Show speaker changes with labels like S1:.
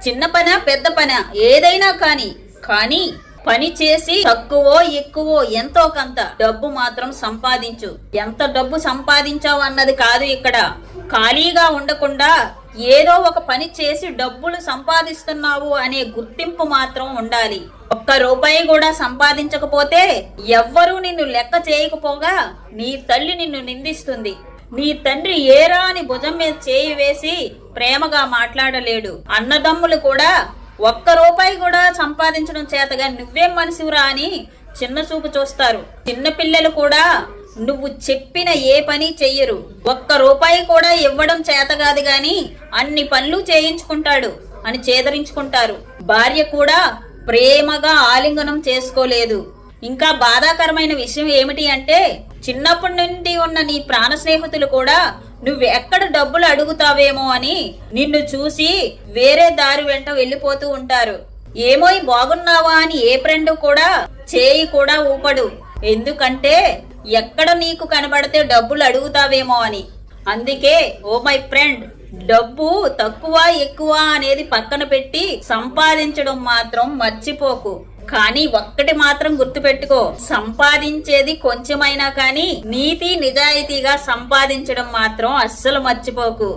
S1: చిన్న పనా పెద్ద పనా ఏదైనా కానీ పని చేసి తక్కువో ఎక్కువో ఎంతో కొంత డబ్బు మాత్రం సంపాదించు. ఎంత డబ్బు సంపాదించావు అన్నది కాదు ఇక్కడ. ఖాళీగా ఉండకుండా ఏదో ఒక పని చేసి డబ్బులు సంపాదిస్తున్నావు అనే గుర్తింపు మాత్రం ఉండాలి. ఒక్క రూపాయి కూడా సంపాదించకపోతే ఎవ్వరూ నిన్ను లెక్క చేయకపోగా నీ తల్లి నిన్ను నిందిస్తుంది. నీ తండ్రి ఏరా అని భుజం మీద చేయి వేసి ప్రేమగా మాట్లాడలేడు. అన్నదమ్ములు కూడా ఒక్క రూపాయి కూడా సంపాదించడం చేతగా నువ్వేం మనిషివురా అని చిన్న చూపు చూస్తారు. చిన్న పిల్లలు కూడా నువ్వు చెప్పిన ఏ పని చెయ్యరు. ఒక్క రూపాయి కూడా ఇవ్వడం చేత కాదు గాని అన్ని పనులు చేయించుకుంటాడు అని చేదరించుకుంటారు. భార్య కూడా ప్రేమగా ఆలింగనం చేసుకోలేదు. ఇంకా బాధాకరమైన విషయం ఏమిటి అంటే చిన్నప్పటి నుండి ఉన్న నీ ప్రాణ స్నేహితులు కూడా నువ్వు ఎక్కడ డబ్బులు అడుగుతావేమో అని నిన్ను చూసి వేరే దారి వెంట వెళ్ళిపోతూ ఉంటారు. ఏమో బాగున్నావా అని ఏ ఫ్రెండ్ కూడా చేయి కూడా ఊపడు. ఎందుకంటే ఎక్కడ నీకు కనబడితే డబ్బులు అడుగుతావేమో అని. అందుకే ఓ మై ఫ్రెండ్, డబ్బు తక్కువ ఎక్కువ అనేది పక్కన పెట్టి సంపాదించడం మాత్రం మర్చిపోకు. కానీ ఒక్కటి మాత్రం గుర్తుపెట్టుకో, సంపాదించేది కొంచెమైనా కానీ నీతి నిజాయితీగా సంపాదించడం మాత్రం అస్సలు మర్చిపోకు.